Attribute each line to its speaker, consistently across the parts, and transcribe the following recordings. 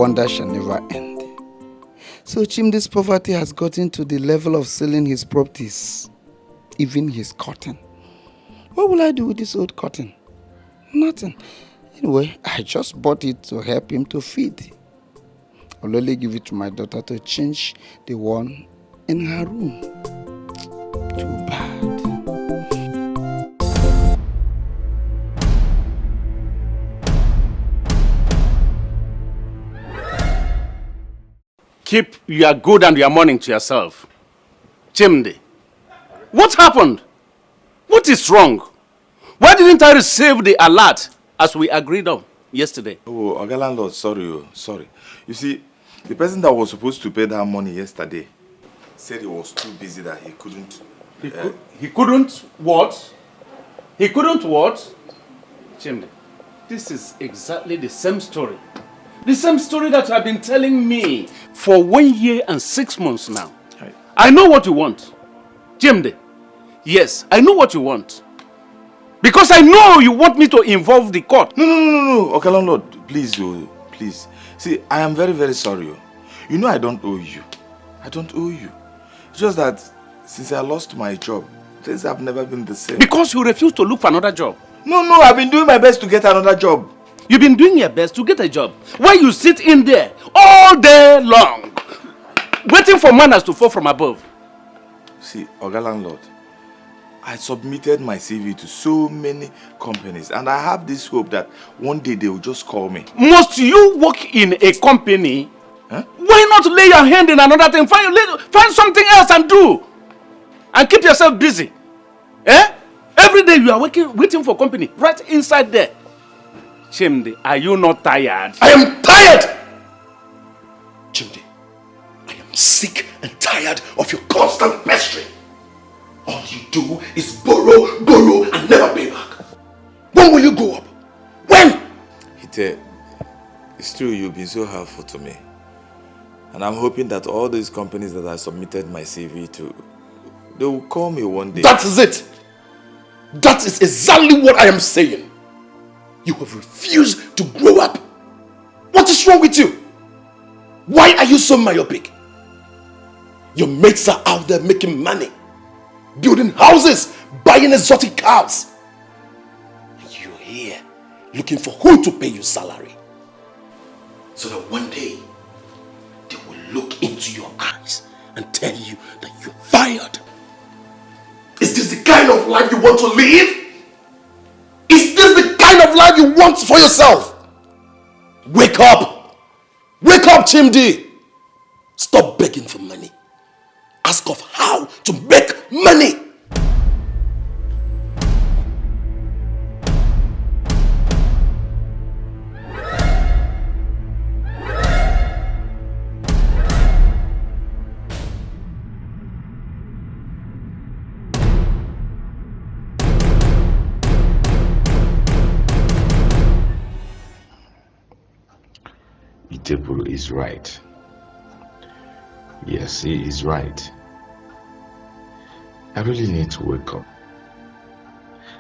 Speaker 1: wonder shall never end. So Chimdi's poverty has gotten to the level of selling his properties, even his cotton. What will I do with this old cotton? Nothing. Anyway, I just bought it to help him to feed. I'll only give it to my daughter to change the one in her room. Too bad.
Speaker 2: Keep your good and your morning to yourself. Chimdi, what happened? What is wrong? Why didn't I receive the alert as we agreed on yesterday?
Speaker 3: Oh, Oga Landlord, sorry. You see, the person that was supposed to pay that money yesterday said he was too busy that he couldn't.
Speaker 2: He couldn't what? He couldn't what? Chimdi, this is exactly the same story. The same story that you have been telling me for 1 year and 6 months now.
Speaker 3: Right.
Speaker 2: I know what you want. Chimdi, yes, I know what you want. Because I know you want me to involve the court.
Speaker 3: No. Okay, Landlord, please. See, I am very, very sorry. You know I don't owe you. It's just that since I lost my job, things have never been the same.
Speaker 2: Because you refuse to look for another job.
Speaker 3: No, I've been doing my best to get another job.
Speaker 2: You've been doing your best to get a job. Why you sit in there all day long, waiting for manners to fall from above?
Speaker 3: See, Oga Landlord, I submitted my CV to so many companies and I have this hope that one day they will just call me.
Speaker 2: Must you work in a company?
Speaker 3: Huh?
Speaker 2: Why not lay your hand in another thing? Find something else and do. And keep yourself busy. Every day you are waiting for company right inside there. Chimdi, are you not tired?
Speaker 4: I am tired! Chimdi, I am sick and tired of your constant pestering. All you do is borrow, and never pay back. When will you grow up? When?
Speaker 3: It's true you've been so helpful to me. And I'm hoping that all these companies that I submitted my CV to, they will call me one day.
Speaker 4: That is it. That is exactly what I am saying. You have refused to grow up. What is wrong with you? Why are you so myopic? Your mates are out there making money, building houses, buying exotic cars. And you're here looking for who to pay you salary. So that one day, they will look into your eyes and tell you that you're fired. Is this the kind of life you want to live? Is this the kind of life you want for yourself? Wake up! Wake up, Chimdi! Stop begging for money. Ask of how to make money.
Speaker 5: Iteburu is right. Yes, he is right. I really need to wake up.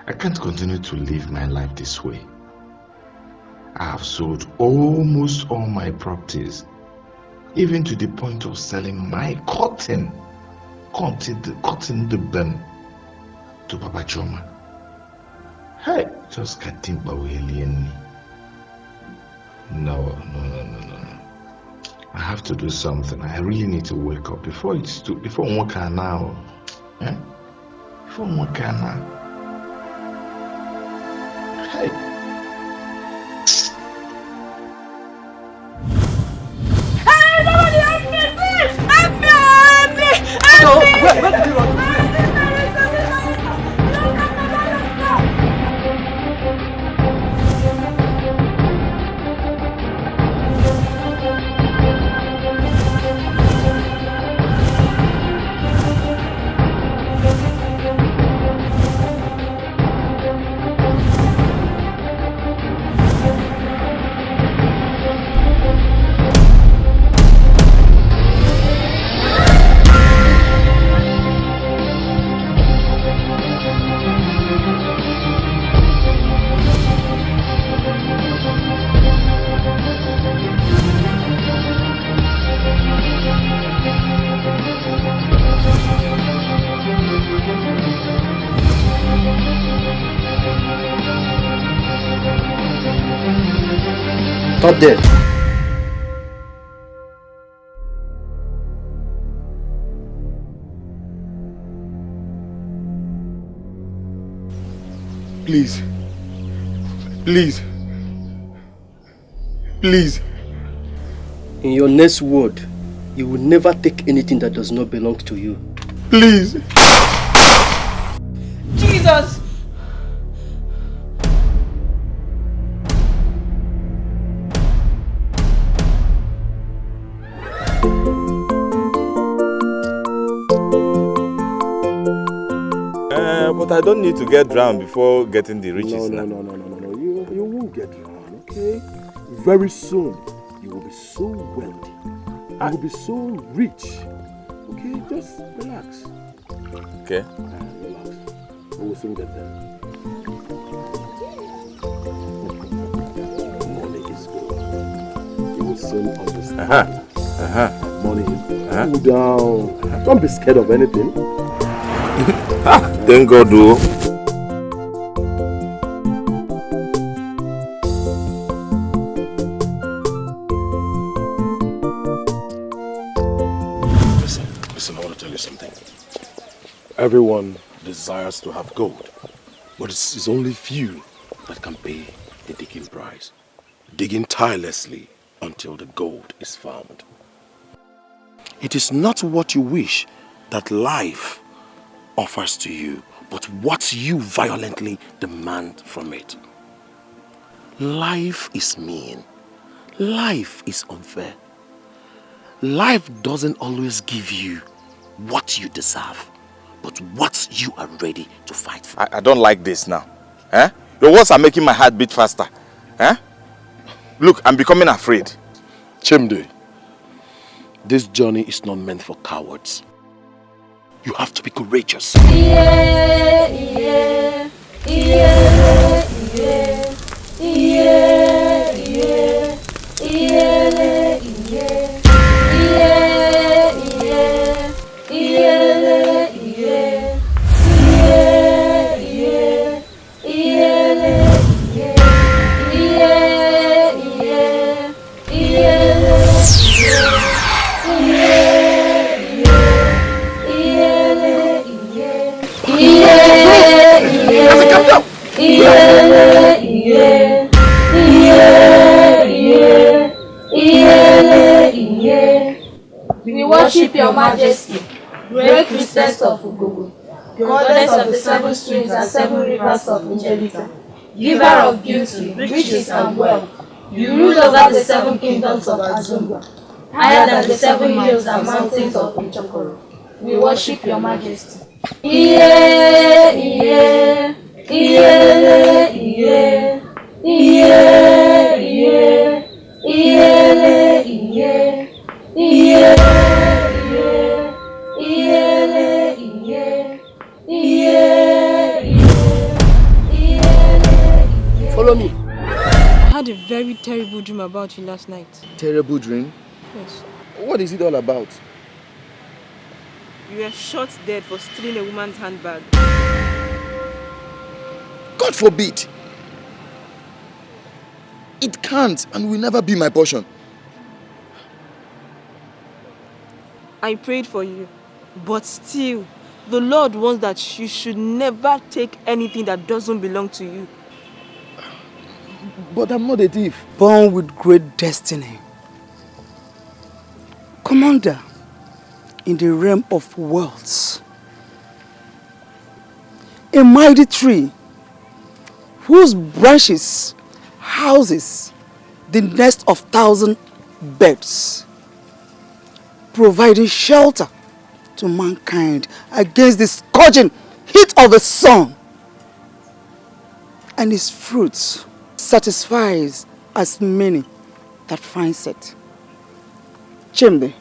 Speaker 5: I can't continue to live my life this way. I have sold almost all my properties, even to the point of selling my cotton the bem to Papa Choma. Hey, just getting bawelieni. No. I have to do something. I really need to wake up before one can now. Before one can now. Hey.
Speaker 6: Where did you run to?
Speaker 4: Stop there.
Speaker 3: Please. Please. Please.
Speaker 4: In your next word, you will never take anything that does not belong to you.
Speaker 3: Please.
Speaker 7: Jesus!
Speaker 3: But I don't need to get drowned before getting the riches now.
Speaker 4: No. You won't get drowned, okay? Very soon, you will be so wealthy. You will be so rich. Okay, just relax.
Speaker 3: Okay.
Speaker 4: Relax. We will soon get there. Money is good. You will soon understand. Money is good. Cool down. Don't be scared of anything.
Speaker 3: Thank God, though.
Speaker 4: Listen, I want to tell you something. Everyone desires to have gold, but it's only few that can pay the digging price. Digging tirelessly until the gold is found. It is not what you wish that life offers to you, but what you violently demand from it. Life is mean. Life is unfair. Life doesn't always give you what you deserve, but what you are ready to fight for.
Speaker 3: I don't like this now. Your words are making my heart beat faster. Look, I'm becoming afraid.
Speaker 4: Chimde, this journey is not meant for cowards. You have to be courageous.
Speaker 8: We worship your majesty, great priestess of Ugogo, goddess of the seven streams and seven rivers of Nigelita, giver of beauty, riches and wealth. You rule over the seven kingdoms of Azumba, higher than the seven hills and mountains of Ichokoro. We worship your majesty. Iye, iye, iye, iye, iye, iye, iye, iye, iye,
Speaker 4: Follow me.
Speaker 7: I had a very terrible dream about you last night.
Speaker 1: Terrible dream?
Speaker 7: Yes.
Speaker 1: What is it all about?
Speaker 7: You were shot dead for stealing a woman's handbag.
Speaker 1: God forbid! It can't and will never be my portion.
Speaker 7: I prayed for you, but still, the Lord wants that you should never take anything that doesn't belong to you.
Speaker 1: But I'm not a thief.
Speaker 9: Born with great destiny. Commander in the realm of worlds. A mighty tree whose branches houses the nest of 1,000 birds, providing shelter to mankind against the scorching heat of the sun. And its fruits satisfies as many that finds it. Chimde,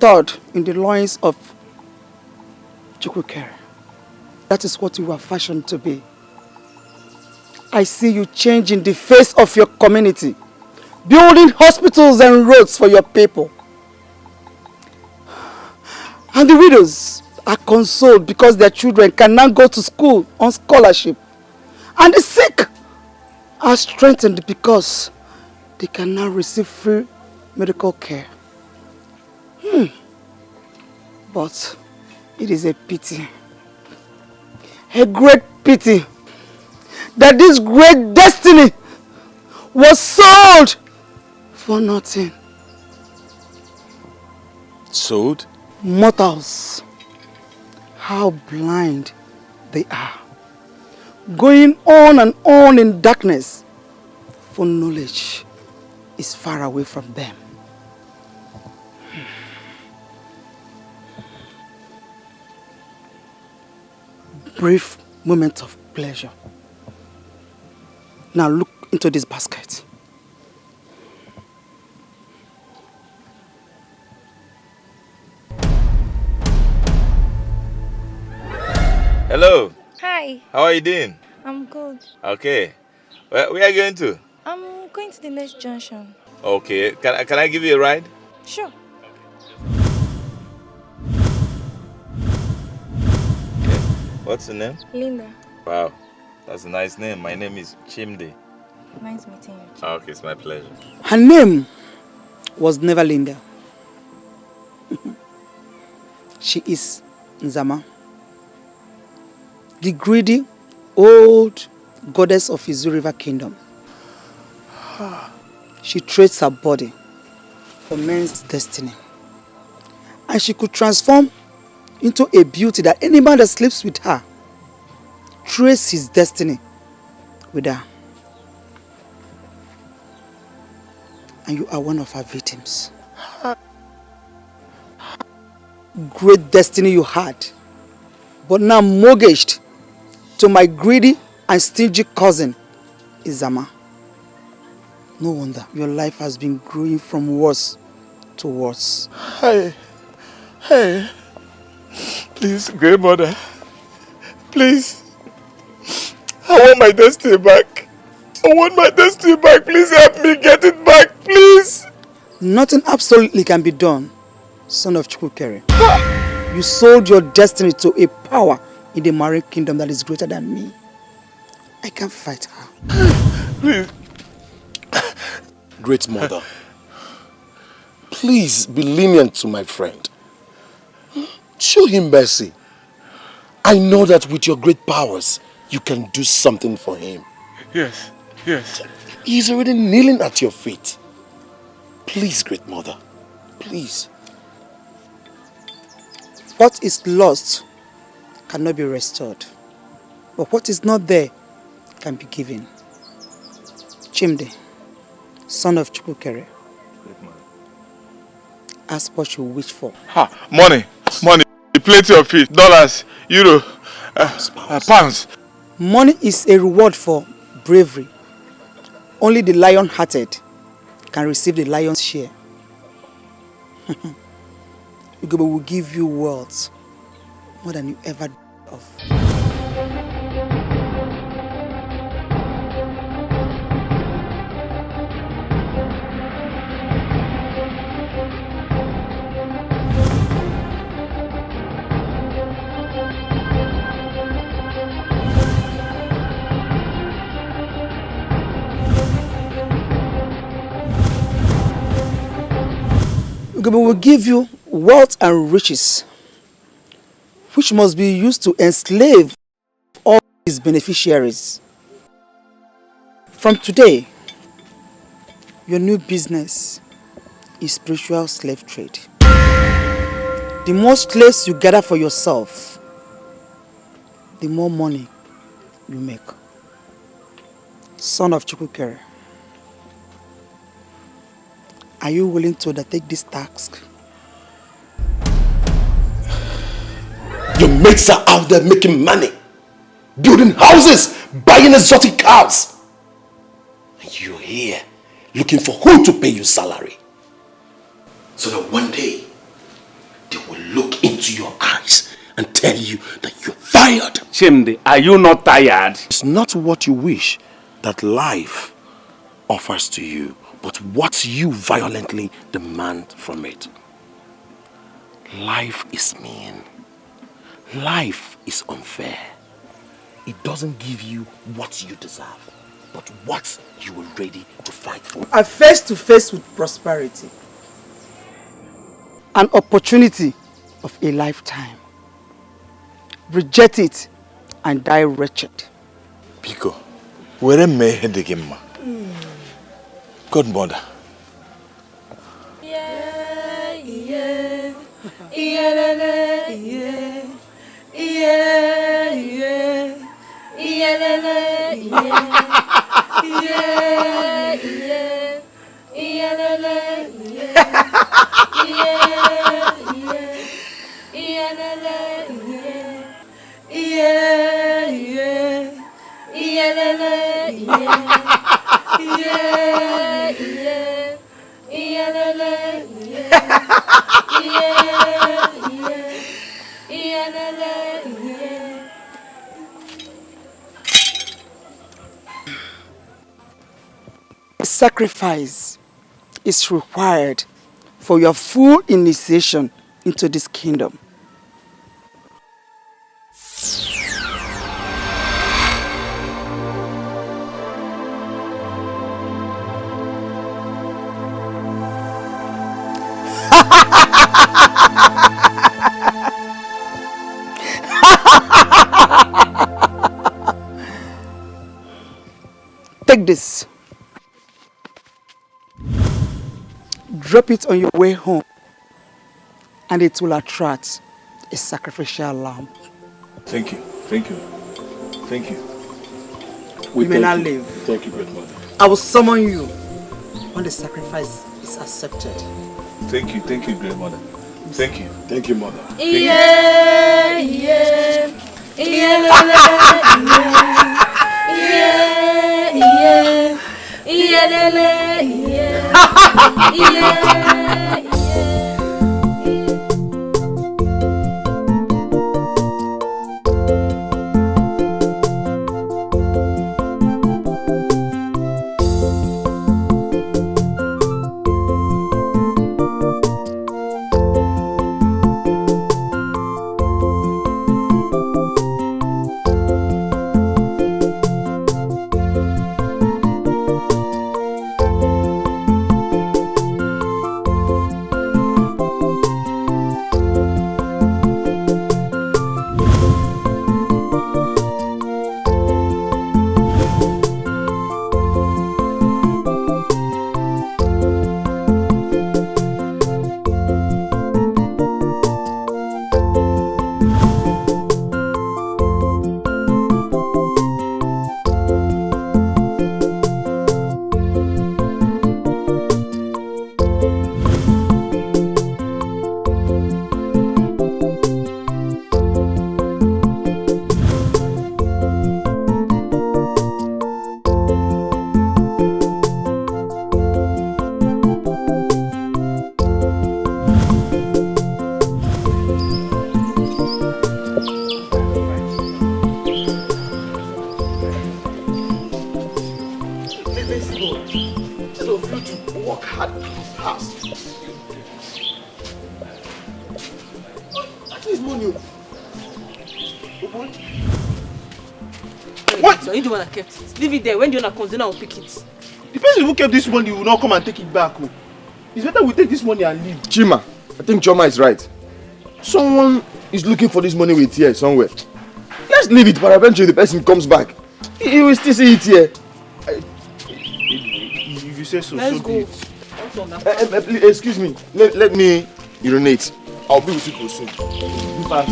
Speaker 9: third in the loins of Chukwukere. That is what you are fashioned to be. I see you changing the face of your community, building hospitals and roads for your people. And the widows are consoled because their children can now go to school on scholarship. And the sick are strengthened because they can now receive free medical care. But it is a pity, a great pity, that this great destiny was sold for nothing.
Speaker 4: Sold?
Speaker 9: Mortals, how blind they are. Going on and on in darkness, for knowledge is far away from them. Brief moment of pleasure. Now look into this basket.
Speaker 3: Hello.
Speaker 8: Hi,
Speaker 3: How are you doing?
Speaker 8: I'm good.
Speaker 3: Okay. Where are you going to?
Speaker 8: I'm going to the next junction.
Speaker 3: Okay. Can I give you a ride?
Speaker 8: Sure.
Speaker 3: What's the name?
Speaker 8: Linda,
Speaker 3: Wow. That's a nice name. My name is Chimde.
Speaker 8: nice meeting you.
Speaker 3: Okay, it's my pleasure.
Speaker 9: Her name was never Linda. She is Nzama, the greedy old goddess of Izu River Kingdom. She trades her body for men's destiny. And she could transform into a beauty that any man that sleeps with her trades his destiny with her. And you are one of her victims. Great destiny you had, but now mortgaged to my greedy and stingy cousin, Izama. No wonder your life has been growing from worse to worse.
Speaker 4: Hey, please, great mother, please, I want my destiny back. I want my destiny back. Please help me get it back, please.
Speaker 9: Nothing absolutely can be done, son of Chukwukere. You sold your destiny to a power in the marine kingdom that is greater than me. I can't fight her.
Speaker 4: Please. Great mother, please be lenient to my friend. Show him mercy. I know that with your great powers, you can do something for him.
Speaker 3: Yes.
Speaker 4: He's already kneeling at your feet. Please, great mother, please.
Speaker 9: What is lost cannot be restored, but what is not there can be given. Chimde, son of Chukwukere, ask what you wish for.
Speaker 5: Money, plenty of it, dollars, euro, pounds.
Speaker 9: Money is a reward for bravery. Only the lion-hearted can receive the lion's share. Ugobe will give you wealth more than you ever dreamed of. Ugobe will give you wealth and riches, which must be used to enslave all his beneficiaries. From today, your new business is spiritual slave trade. The more slaves you gather for yourself, the more money you make. Son of Chukwukere, are you willing to undertake this task?
Speaker 4: Your mates are out there making money, building houses, buying exotic cars. And you're here looking for who to pay you salary. So that one day, they will look into your eyes and tell you that you're fired.
Speaker 2: Chimde, are you not tired?
Speaker 4: It's not what you wish that life offers to you, but what you violently demand from it. Life is mean. Life is unfair. It doesn't give you what you deserve. but what you were ready to fight for.
Speaker 9: A face to face with prosperity. An opportunity of a lifetime. Reject it and die wretched.
Speaker 3: Pico, where am I heading him? Godmother.
Speaker 8: Yeah, yeah, yeah, yeah, yeah, yeah, yeah, yeah,
Speaker 9: A sacrifice is required for your full initiation into this kingdom. Take this. Drop it on your way home and it will attract a sacrificial lamb.
Speaker 3: Thank you. Thank you. Thank you.
Speaker 9: You may not live.
Speaker 4: Thank you, great mother.
Speaker 9: I will summon you when the sacrifice is accepted.
Speaker 3: Thank you, great mother. Thank you.
Speaker 4: Thank you, mother.
Speaker 8: Yeah, yeah, yeah, yeah, yeah, yeah, yeah.
Speaker 7: So you the one that kept it. Leave it there. When the owner comes, then I'll pick it.
Speaker 6: The person who kept this money will not come and take it back. Oh. It's better we take this money and leave.
Speaker 4: Chima, I think Choma is right. Someone is looking for this money with here somewhere. Let's leave it, but eventually the person comes back. He will still see it here.
Speaker 6: If you say so,
Speaker 7: Let's
Speaker 6: so
Speaker 7: go.
Speaker 6: be it.
Speaker 4: Please, excuse me. Let me urinate. I'll be with you soon.
Speaker 6: Bye.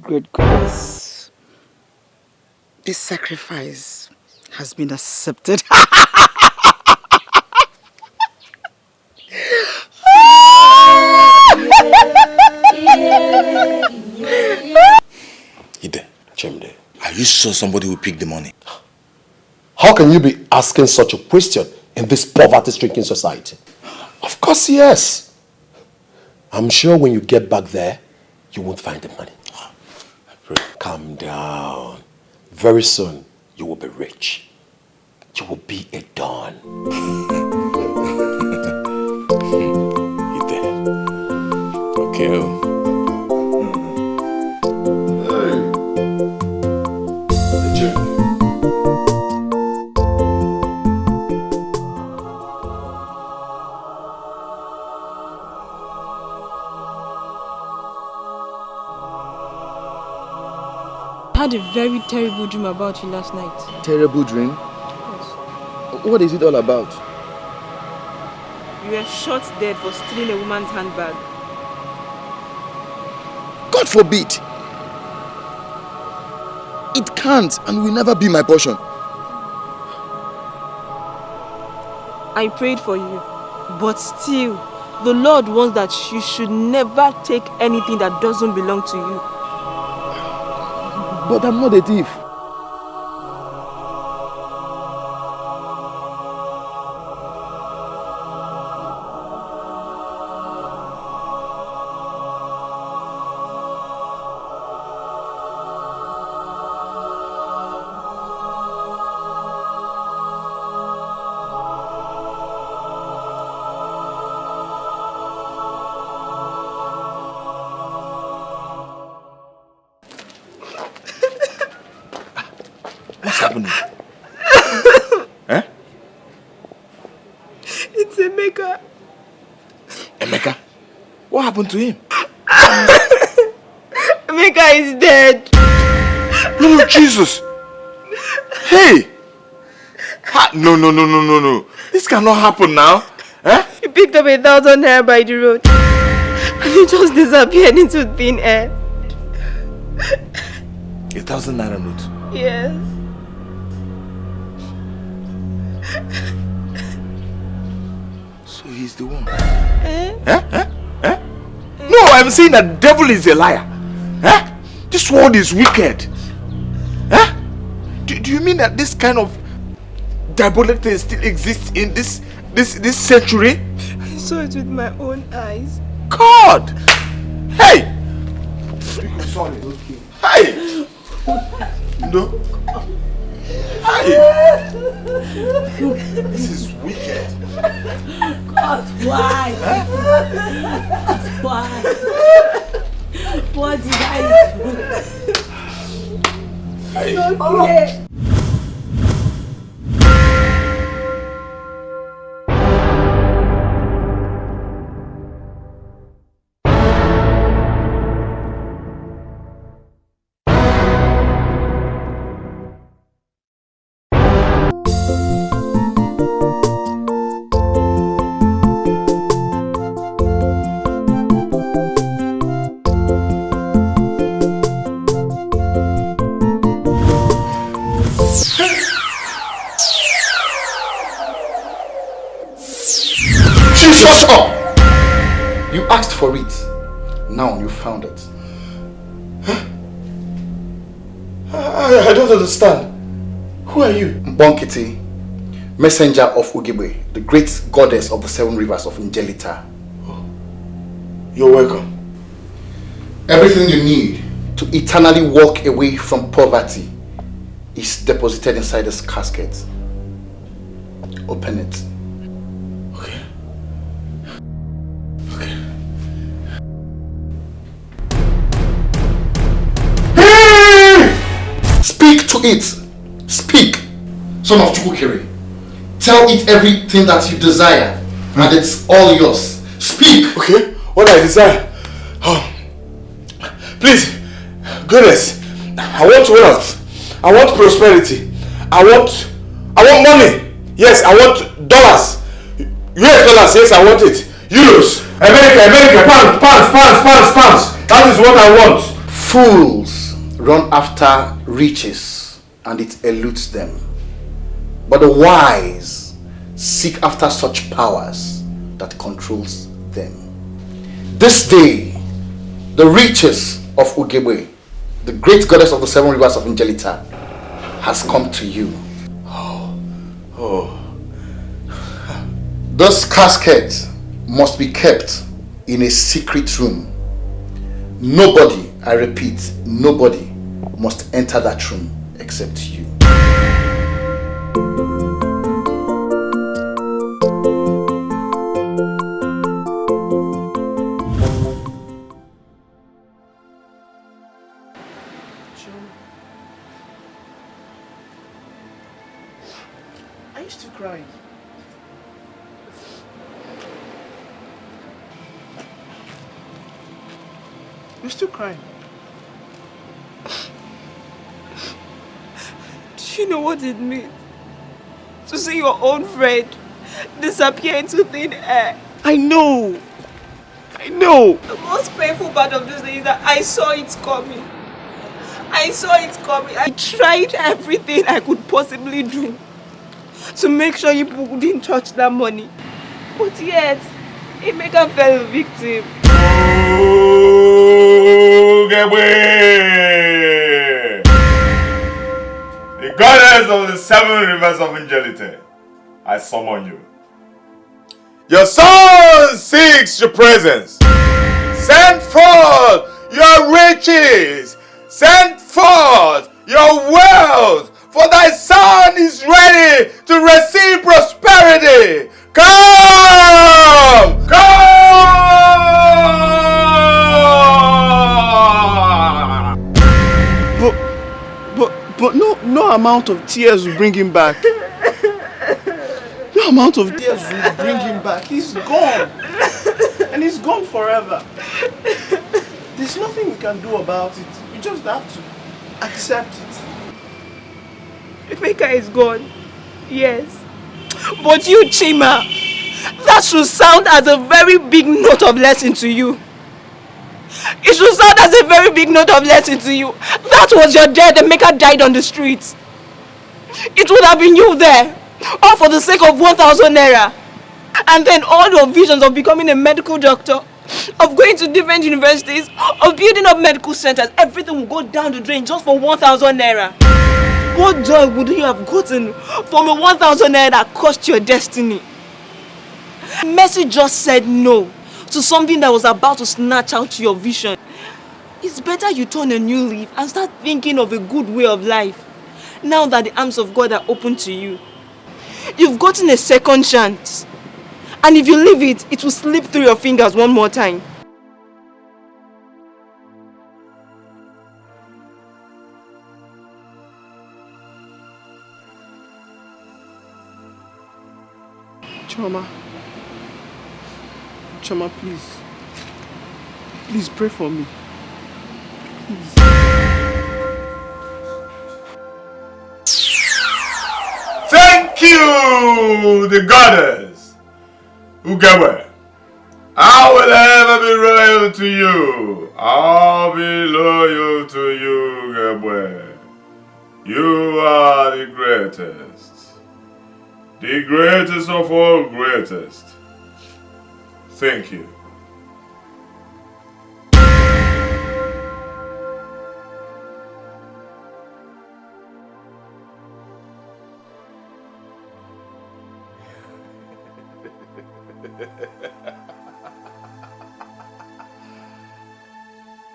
Speaker 9: Great gods, this sacrifice has been accepted.
Speaker 4: Ide, Chemde, are you sure somebody will pick the money?
Speaker 10: How can you be asking such a question
Speaker 4: in this poverty-stricken society?
Speaker 1: Of course, yes.
Speaker 4: I'm sure when you get back there, you won't find the money. Calm down. Very soon, you will be rich. You will be a don.
Speaker 3: You there? Okay.
Speaker 7: I had a very terrible dream about you last night.
Speaker 1: Terrible dream?
Speaker 7: Yes.
Speaker 1: What is it all about?
Speaker 7: You were shot dead for stealing a woman's handbag.
Speaker 1: God forbid! It can't and will never be my portion.
Speaker 7: I prayed for you, but still, the Lord wants that you should never take anything that doesn't belong to you.
Speaker 1: But I'm not a thief.
Speaker 3: What's happening? Eh?
Speaker 7: It's Emeka.
Speaker 3: Emeka? What happened to him?
Speaker 7: Emeka is dead.
Speaker 3: No, Jesus! Hey! No. This cannot happen now. Eh?
Speaker 7: He picked up 1,000 naira by the road. And he just disappeared into thin air.
Speaker 3: 1,000 naira note.
Speaker 7: Yes.
Speaker 3: So he's the one. Eh? No, I'm saying that the devil is a liar. Eh? This world is wicked. Eh? Do you mean that this kind of diabolic thing still exists in this century?
Speaker 7: I saw it with my own eyes.
Speaker 3: God! Hey! Sorry. Hey! No. Hey! This is wicked.
Speaker 10: God, why? Why? What did I do?
Speaker 3: Hey!
Speaker 10: Okay.
Speaker 1: Shut up! You asked for it. Now you found it.
Speaker 4: Huh? I don't understand. Who are you?
Speaker 1: Mbonkiti, messenger of Ugibwe, the great goddess of the 7 rivers of Njelita.
Speaker 4: Oh. You're welcome.
Speaker 1: Everything you need to eternally walk away from poverty is deposited inside this casket. Open it.
Speaker 4: Okay.
Speaker 1: Speak to it. Speak, son of Chukukiri. Tell it everything that you desire, and it's all yours. Speak.
Speaker 4: Okay, what I desire. Oh. Please, goodness, I want wealth. I want prosperity. I want money. Yes, I want dollars. US dollars, yes, I want it. Euros. America, pounds. That is what I want.
Speaker 1: Fools run after riches and it eludes them. But the wise seek after such powers that controls them. This day, the riches of Ugibwe, the great goddess of the 7 rivers of Njelita, has come to you.
Speaker 4: Oh.
Speaker 11: This casket must be kept in a secret room. Nobody, I repeat, nobody must enter that room except you.
Speaker 6: Are you still crying? You're still crying.
Speaker 7: Do you know what it means? To see your own friend disappear into thin air.
Speaker 6: I know. I know.
Speaker 7: The most painful part of this is that I saw it coming. I saw it coming. I tried everything I could possibly do to make sure you didn't touch that money. But yet, Emeka fell a victim.
Speaker 3: Oh, get away! The goddess of the 7 rivers of Angelite, I summon you. Your son seeks your presence. Send forth your riches. Send forth your wealth. For thy son is ready to receive prosperity. Come!
Speaker 6: But no amount of tears will bring him back. No amount of tears will bring him back. He's gone. And he's gone forever. There's nothing we can do about it. We just have to accept it.
Speaker 7: Emeka is gone. Yes. But you, Chima, that should sound as a very big note of lesson to you. It should sound as a very big note of lesson to you. That was your death. Emeka died on the streets. It would have been you there. All for the sake of 1,000 naira. And then all your visions of becoming a medical doctor, of going to different universities, of building up medical centers, everything will go down the drain just for 1,000 naira. What joy would you have gotten from a 1,000 naira that cost your destiny? Mercy just said no to something that was about to snatch out your vision. It's better you turn a new leaf and start thinking of a good way of life. Now that the arms of God are open to you, you've gotten a second chance. And if you leave it, it will slip through your fingers one more time.
Speaker 6: Chama, please. Please pray for me. Please.
Speaker 3: Thank you, the goddess. Ugawe, I will ever be loyal to you. I'll be loyal to you, Ugawe. You are the greatest. The greatest of all greatest. Thank you.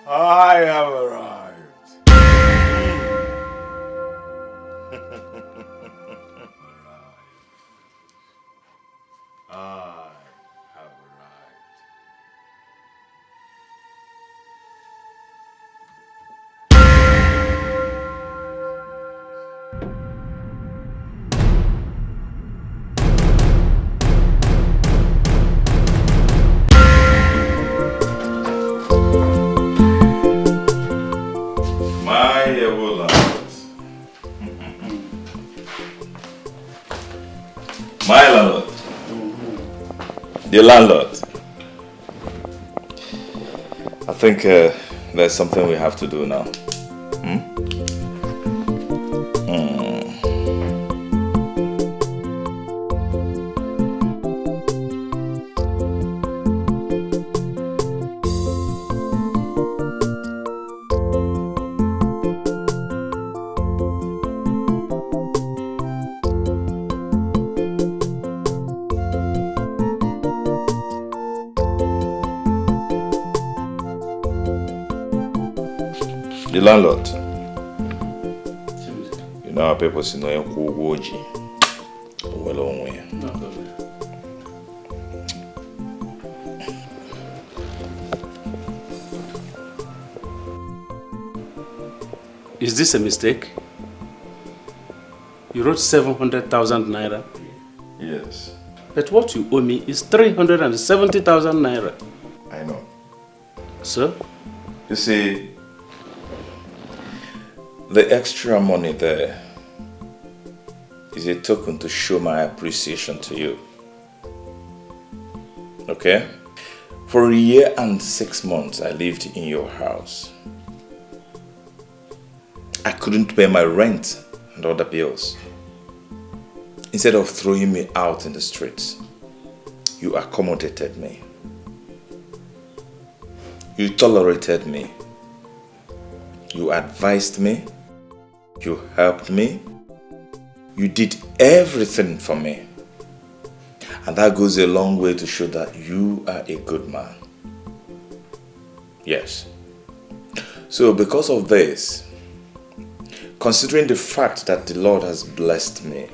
Speaker 3: I have arrived. I have arrived. My landlord. My landlord. The landlord. I think there's something we have to do now. The landlord. You know how people say no woji. Well on way.
Speaker 2: Is this a mistake? You wrote 700,000 naira.
Speaker 3: Yes.
Speaker 2: But what you owe me is 370,000 naira.
Speaker 3: I know.
Speaker 2: So?
Speaker 3: You see, the extra money there is a token to show my appreciation to you. Okay? For a year and 6 months, I lived in your house. I couldn't pay my rent and other bills. Instead of throwing me out in the streets, you accommodated me. You tolerated me. You advised me. You helped me. You did everything for me. And that goes a long way to show that you are a good man. Yes. So because of this, considering the fact that the Lord has blessed me,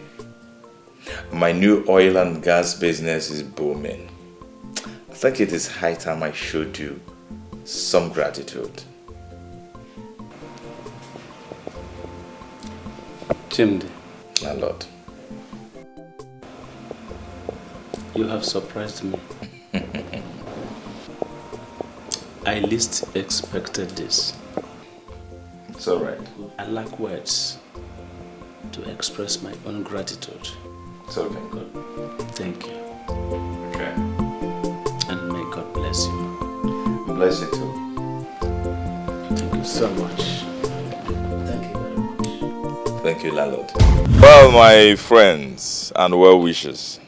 Speaker 3: my new oil and gas business is booming, I think it is high time I showed you some gratitude.
Speaker 2: Chimdi.
Speaker 3: My Lord.
Speaker 2: You have surprised me. I least expected this.
Speaker 3: It's alright.
Speaker 2: I lack words to express my own gratitude.
Speaker 3: It's okay.
Speaker 2: God, thank you.
Speaker 3: Okay.
Speaker 2: And may God bless you.
Speaker 3: Bless you too.
Speaker 2: Thank you so much.
Speaker 6: Thank you very much.
Speaker 3: Thank you, landlord. Well, my friends and well-wishers,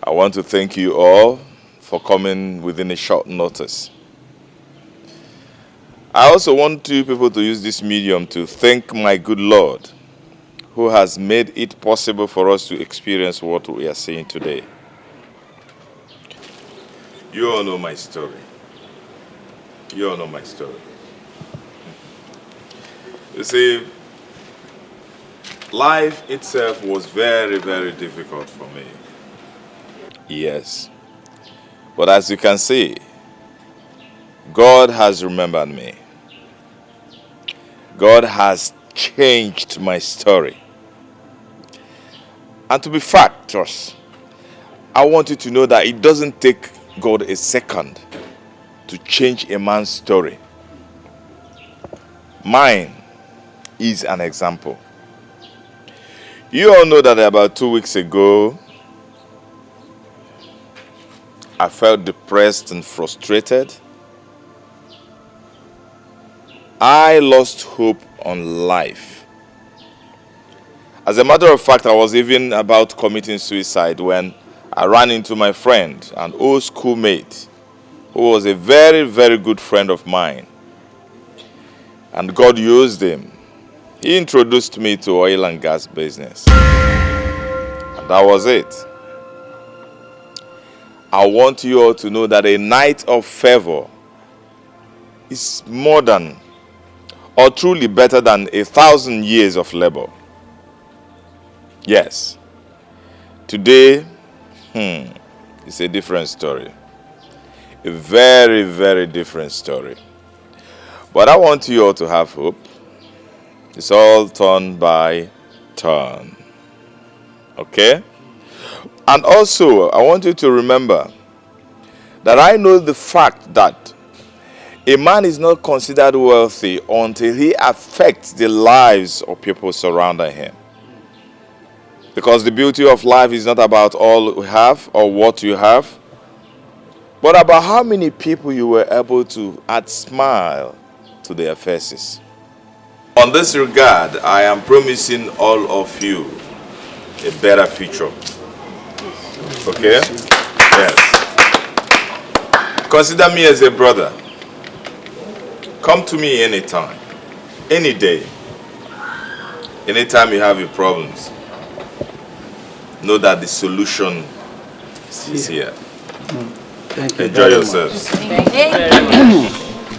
Speaker 3: I want to thank you all for coming within a short notice. I also want you people to use this medium to thank my good Lord, who has made it possible for us to experience what we are seeing today. You all know my story. You all know my story. You see, life itself was very, very difficult for me. Yes. But as you can see, God has remembered me. God has changed my story. And to be factious, I want you to know that it doesn't take God a second to change a man's story. Mine is an example. You all know that about 2 weeks ago, I felt depressed and frustrated. I lost hope on life. As a matter of fact, I was even about committing suicide when I ran into my friend, an old schoolmate, who was a very, very good friend of mine. And God used him. He introduced me to oil and gas business. And that was it. I want you all to know that a night of favor is more than, or truly better than 1,000 years of labor. Yes. Today, it's a different story. A very, very different story. But I want you all to have hope. It's all turn by turn. Okay? And also, I want you to remember that I know the fact that a man is not considered wealthy until he affects the lives of people surrounding him. Because the beauty of life is not about all we have or what you have, but about how many people you were able to add smile to their faces. On this regard, I am promising all of you a better future. Okay? Yes. Consider me as a brother. Come to me anytime, any day. Anytime you have your problems, know that the solution is here.
Speaker 2: Thank you.
Speaker 3: Enjoy yourselves.
Speaker 8: Thank you very much.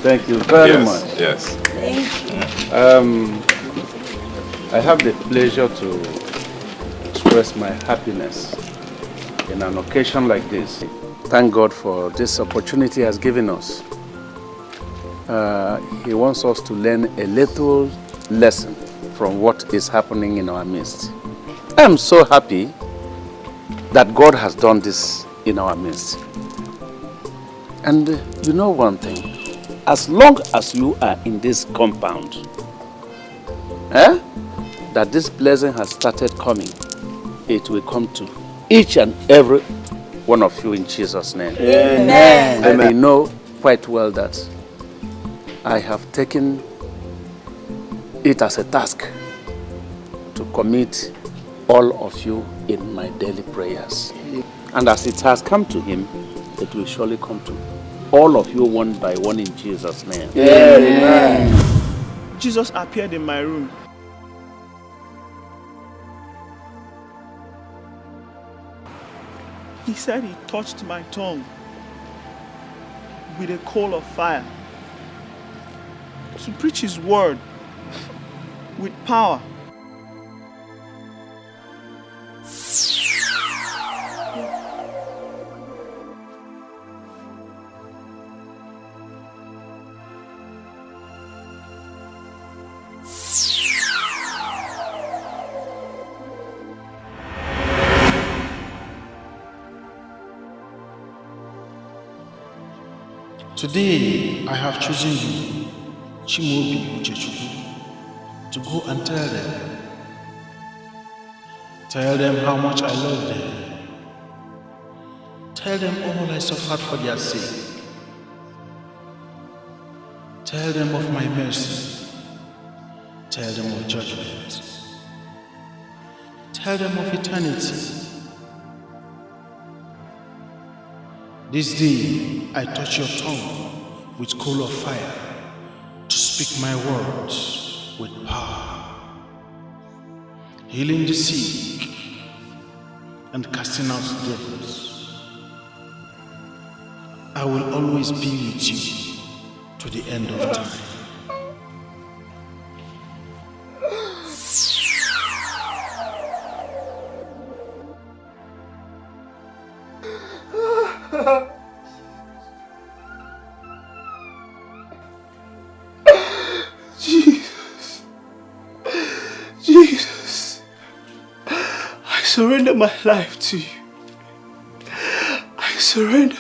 Speaker 2: Thank you very
Speaker 3: Yes,
Speaker 2: much.
Speaker 3: yes.
Speaker 10: Thank you.
Speaker 2: I have the pleasure to express my happiness in an occasion like this. Thank God for this opportunity He has given us. He wants us to learn a little lesson from what is happening in our midst. I am so happy that God has done this in our midst. And you know one thing, as long as you are in this compound, that this blessing has started coming, it will come to each and every one of you in Jesus' name.
Speaker 10: Amen.
Speaker 2: And I know quite well that I have taken it as a task to commit all of you in my daily prayers. And as it has come to Him, it will surely come to all of you one by one in Jesus' name.
Speaker 6: Amen. Jesus appeared in my room. He said He touched my tongue with a coal of fire to preach His word with power.
Speaker 12: Today, I have chosen you, Chimobi Uchechukwu, to go and tell them. Tell them how much I love them. Tell them all I suffered for their sake. Tell them of my mercy. Tell them of judgment. Tell them of eternity. This day, I touch your tongue with coal of fire to speak my words with power, healing the sick and casting out devils. I will always be with you to the end of time.
Speaker 6: Jesus, I surrender my life to you. I surrender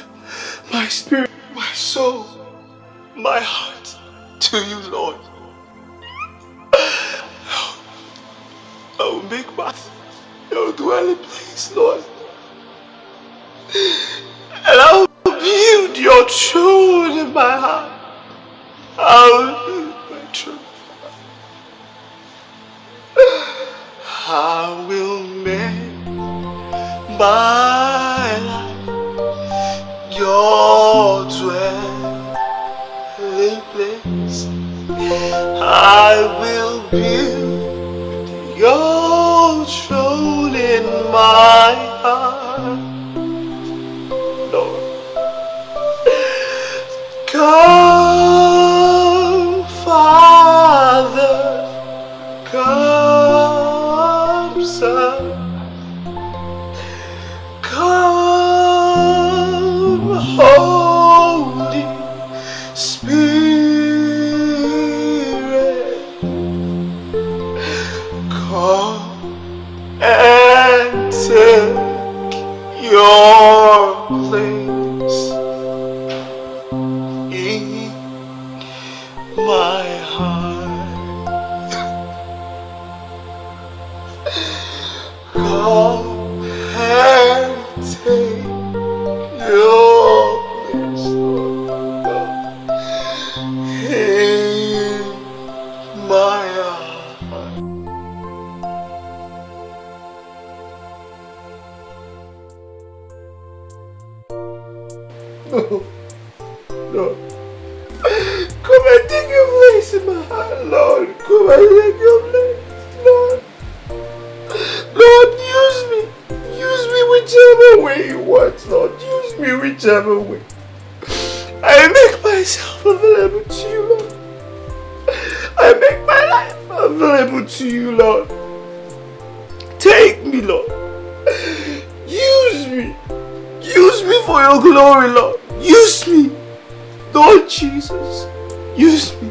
Speaker 6: my spirit, my soul, my heart to you, Lord. I will make your dwelling place, Lord. And I will build your throne in my heart. I will build my throne. I will make my life your dwelling place. I will build your throne in my heart. Lord, come, Father, come, Son, come, Holy Spirit, come and take your place in my heart. Come and take your place, Lord, in my heart. Lord, come and take your place in my heart, Lord. Come and take your place, Lord. Lord, use me. Use me whichever way you want, Lord. Use me whichever way. I make myself available to you, Lord. I make my life available to you, Lord. Take me, Lord. Use me. Use me for your glory, Lord. Use me. Lord Jesus, use me.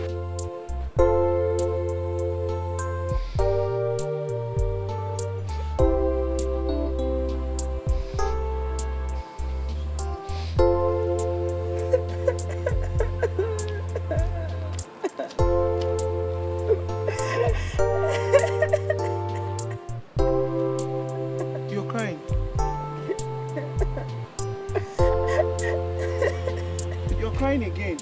Speaker 12: You're crying. You're crying again.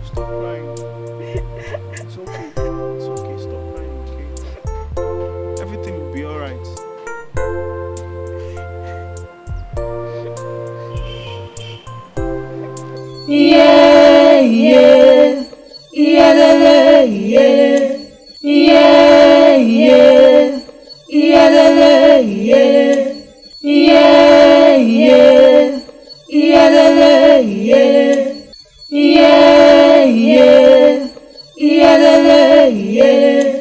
Speaker 12: Stop crying. It's okay. It's okay. Stop crying, okay? Everything will be alright.
Speaker 8: Yeah, yeah, yeah, la, la, yeah, yeah, yeah, yeah, la, la, yeah, yeah, yeah, yeah, la, la, yeah, yeah, yeah, yeah, la, la, yeah,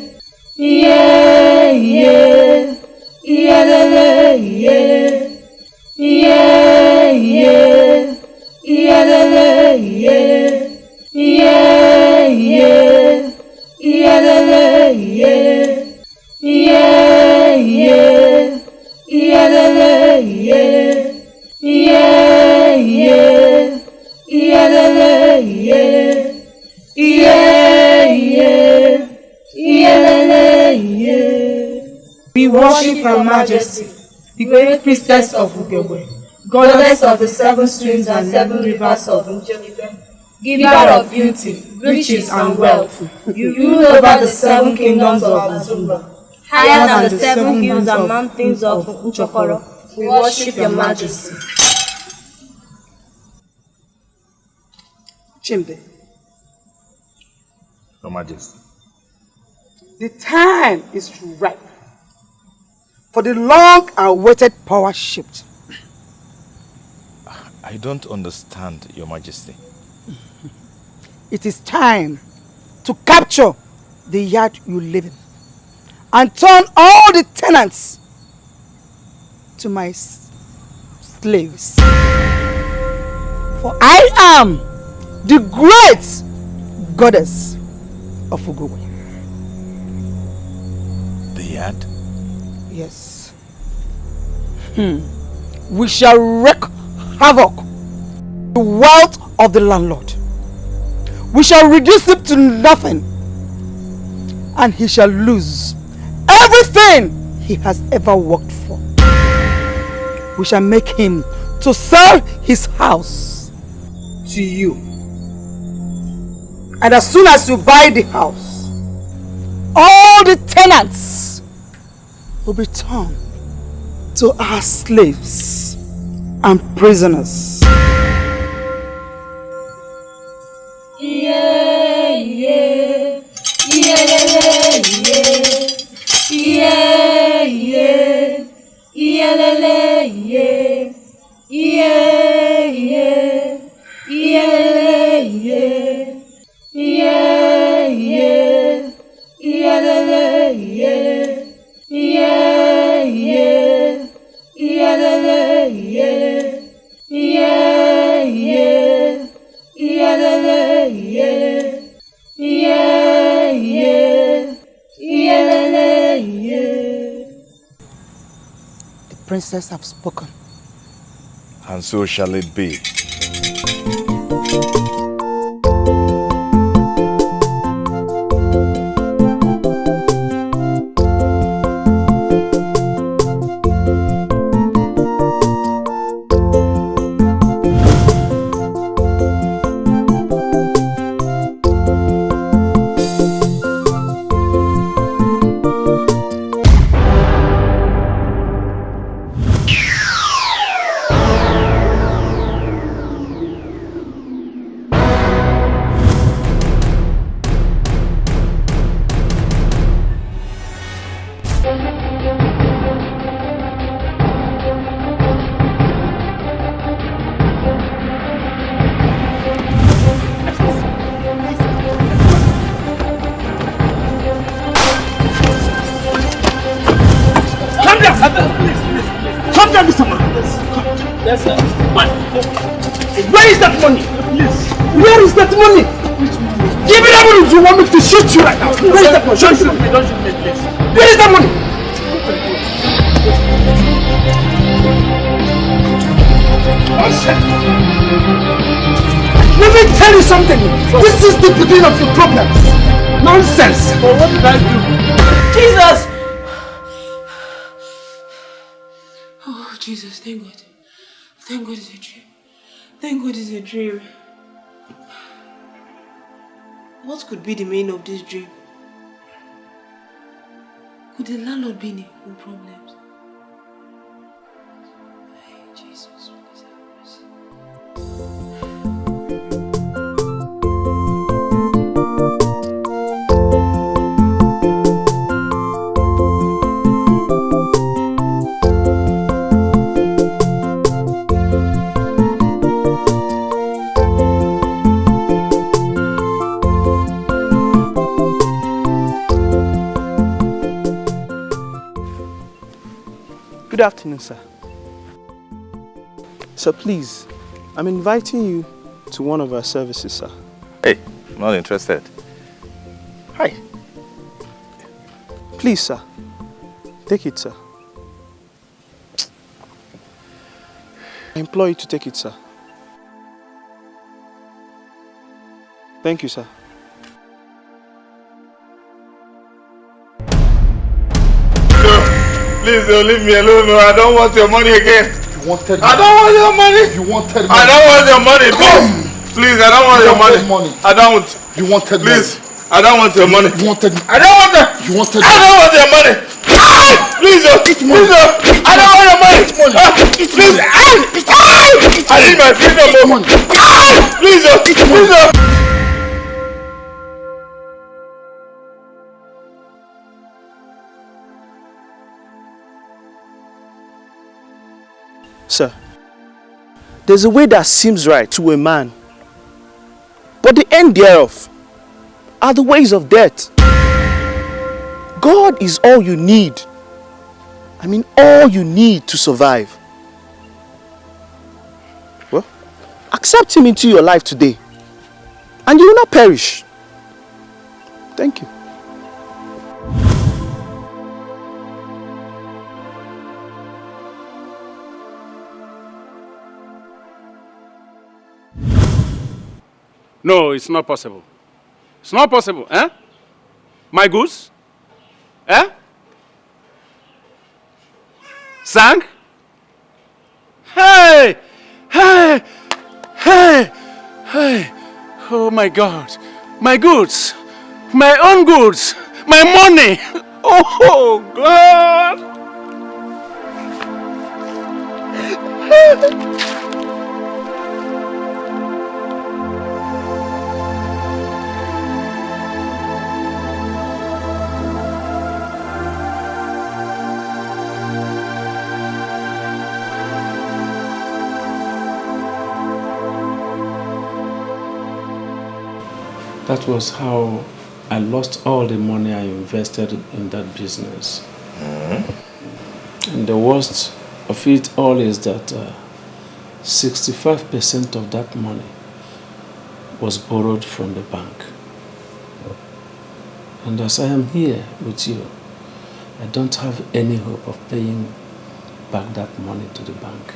Speaker 8: yeah, yeah, yeah, la, la, yeah, yeah, yeah. Yeah, la, la, yeah, yeah, yeah, yeah, la, la, yeah, yeah, yeah, yeah, la, la, yeah, yeah, yeah, yeah, la, la, yeah, yeah, yeah, yeah, la, la, yeah. We worship Your Majesty, the great priestess of Ugegbe, goddess of the 7 streams and 7 rivers of Nollywood, giver of beauty, riches and wealth. You rule over the 7 kingdoms of Azumba, higher than the 7 hills and mountains of Nchokoro. We worship Your Majesty.
Speaker 9: Chimbe,
Speaker 3: Your Majesty.
Speaker 9: the time is ripe for the long-awaited power shift.
Speaker 3: I don't understand, Your Majesty.
Speaker 9: It is time to capture the yard you live in and turn all the tenants to my slaves. For I am the great goddess of Ugogwe.
Speaker 3: The yard?
Speaker 9: Yes. We shall wreak havoc the wealth of the landlord. We shall reduce him to nothing, and he shall lose everything he has ever worked for. We shall make him to sell his house to you, and as soon as you buy the house, all the tenants will be turned to our slaves and prisoners.
Speaker 8: Yeah, yeah, yeah, yeah, yeah, yeah, yeah, yeah, yeah, yeah, yeah, yeah, yeah, yeah, yeah, yeah, yeah, yeah, yeah. Yeah, la, la, yeah, yeah, yeah, yeah, la, la, yeah, yeah, yeah, yeah, la, la, yeah.
Speaker 9: The princess have spoken.
Speaker 3: And so shall it be.
Speaker 9: shoot you right now. Where is that money?
Speaker 2: Don't shoot me, please.
Speaker 9: Where is that money? Let me tell you something. This is the beginning of your problems. Nonsense.
Speaker 2: But what did I do?
Speaker 7: Jesus! Oh, Jesus, thank God. Thank God it's a dream. Thank God it's a dream. What could be the meaning of this dream? Could the landlord be in a problems? Hey, Jesus, please have mercy.
Speaker 12: Good afternoon, sir. Sir, please, I'm inviting you to one of our services, sir.
Speaker 3: Hey, not interested. Hi.
Speaker 12: Please, sir. Take it, sir. I implore you to take it, sir. Thank you, sir.
Speaker 3: Please don't leave me alone. No, I don't want your money again.
Speaker 11: You wanted
Speaker 3: I don't want your money.
Speaker 11: You wanted money.
Speaker 3: I don't want your money. Please, I don't want your money. I don't.
Speaker 11: You wanted
Speaker 3: please.
Speaker 11: Money.
Speaker 3: I don't want your money.
Speaker 11: You wanted.
Speaker 3: I don't want that.
Speaker 11: You wanted.
Speaker 3: I don't want your money. Please, please, I don't want your money. Please, I need my freedom. Please, please.
Speaker 12: Sir, there's a way that seems right to a man, but the end thereof are the ways of death. God is all you need. I mean, all you need to survive. Well, accept Him into your life today, and you will not perish. Thank you.
Speaker 2: No, it's not possible. It's not possible, eh? My goods? Eh? Sang? Hey! Hey! Hey! Hey! Oh my God! My goods! My own goods! My money! Oh God! That was how I lost all the money I invested in that business. And the worst of it all is that 65% of that money was borrowed from the bank. And as I am here with you, I don't have any hope of paying back that money to the bank.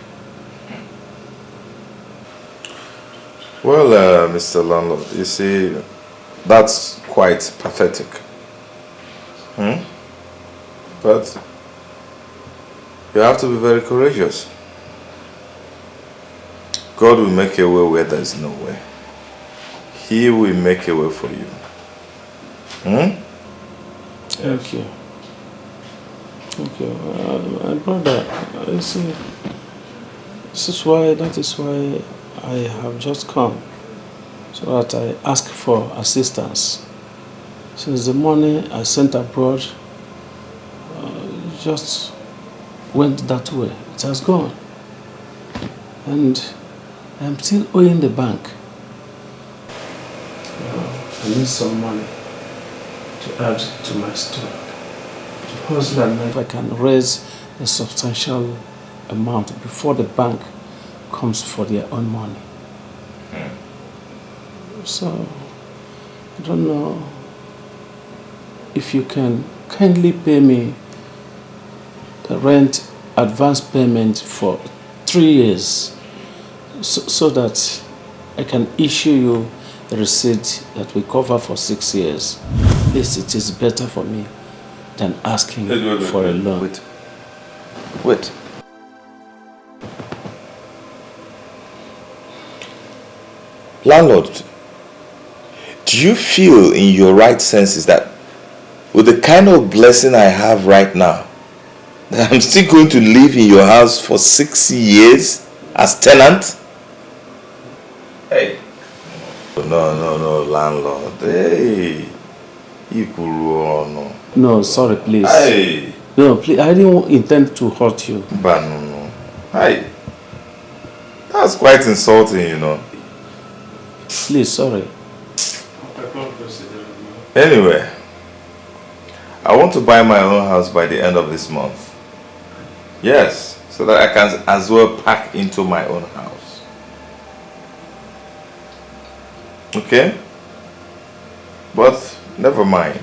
Speaker 3: Well, Mr. Landlord, you see, that's quite pathetic. But you have to be very courageous. God will make a way where there is no way. He will make a way for you.
Speaker 2: Thank you. Thank you. My brother, you see, that is why I have just come, so that I ask for assistance. Since the money I sent abroad just went that way, it has gone. And I'm still owing the bank. I need some money to add to my stock. To hustle and if I can raise a substantial amount before the bank comes for their own money. So, I don't know if you can kindly pay me the rent advance payment for 3 years so that I can issue you a receipt that will cover for 6 years. At least it is better for me than asking for a loan.
Speaker 3: Wait. Landlord, do you feel in your right senses that with the kind of blessing I have right now, that I'm still going to live in your house for 6 years as tenant? Hey. No, landlord. Hey.
Speaker 2: No, sorry, please.
Speaker 3: Hey.
Speaker 2: No, please, I didn't intend to hurt you.
Speaker 3: But no. Hey. That's quite insulting, you know.
Speaker 2: Please, sorry.
Speaker 3: Anyway, I want to buy my own house by the end of this month. Yes, so that I can as well pack into my own house. Okay? But never mind.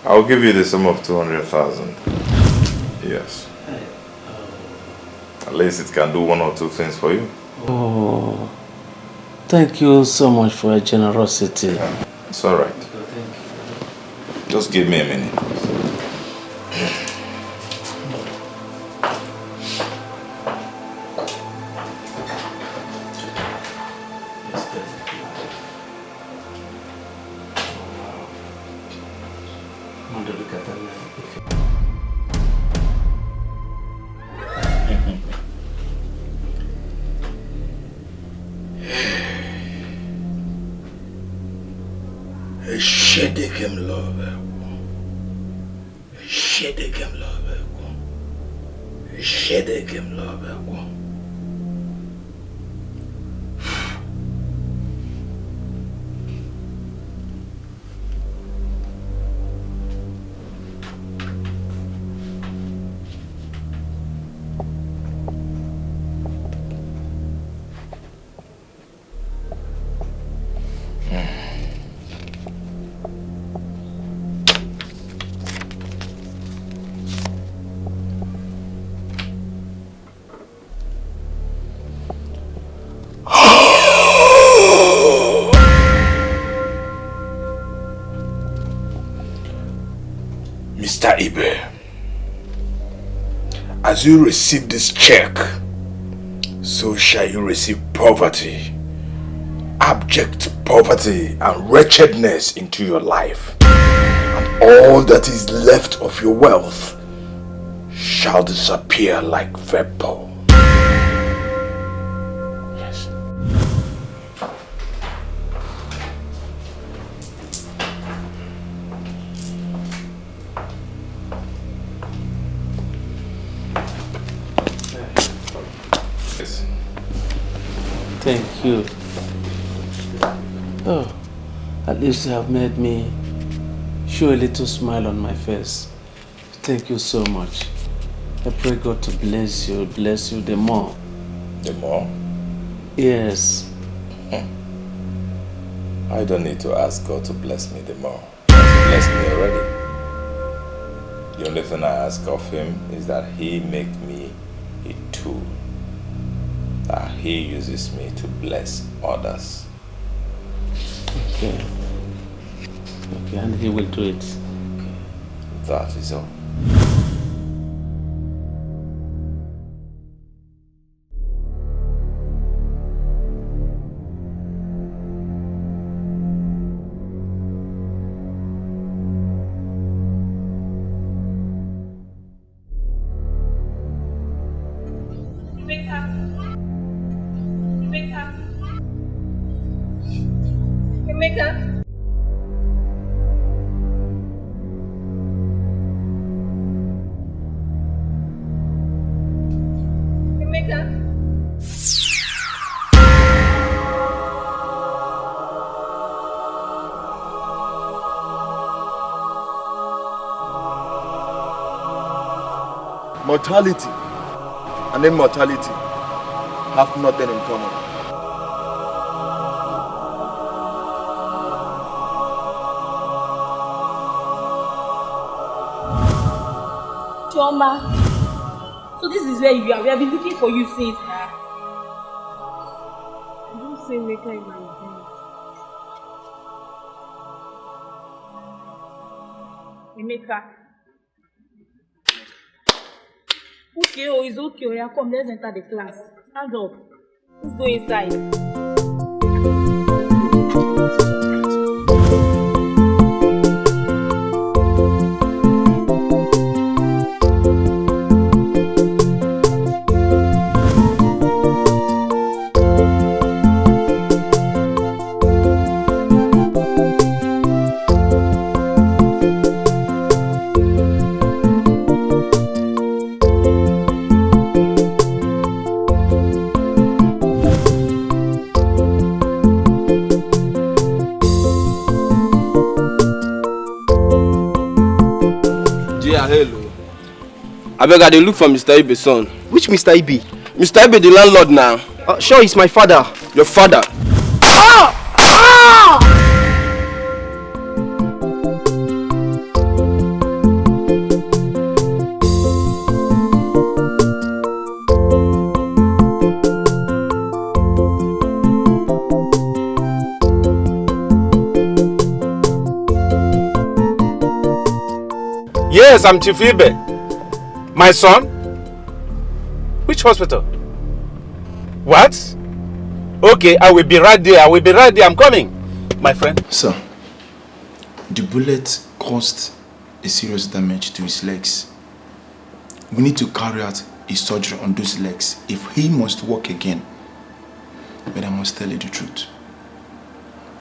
Speaker 3: I'll give you the sum of 200,000. Yes. At least it can do 1 or 2 things for you.
Speaker 2: Oh, thank you so much for your generosity.
Speaker 3: It's all right. Just give me a minute.
Speaker 6: Mr. Ibe, as you receive this check, so shall you receive poverty, abject poverty and wretchedness into your life. And all that is left of your wealth shall disappear like vapor. Yes.
Speaker 2: Thank you. Oh, at least you have made me show a little smile on my face. Thank you so much. I pray God to bless you the more.
Speaker 3: The more?
Speaker 2: Yes.
Speaker 3: I don't need to ask God to bless me the more. He has blessed me already. The only thing I ask of Him is that He make me a tool. That He uses me to bless others.
Speaker 2: Okay. Okay, and He will do it.
Speaker 3: That is all.
Speaker 6: Mortality and immortality have nothing in common.
Speaker 10: Choma, so this is where you are. We have been looking for you since. I don't see Emeka in my bed. Emeka. Okay, oh, it's okay. Oh, yeah, come, let's enter the class. Stand up. Let's go inside.
Speaker 6: Hello. I beg I dey look for Mr. Ibe's son.
Speaker 13: Which Mr. Ibe?
Speaker 6: Mr. Ibe, the landlord now.
Speaker 13: Sure, he's my father.
Speaker 6: Your father?
Speaker 13: Ah! Ah!
Speaker 2: Yes, I'm Chief Ibe. My son? Which hospital? What? Okay, I will be right there. I'm coming. My friend.
Speaker 12: Sir, the bullet caused a serious damage to his legs. We need to carry out a surgery on those legs if he must walk again. But I must tell you the truth.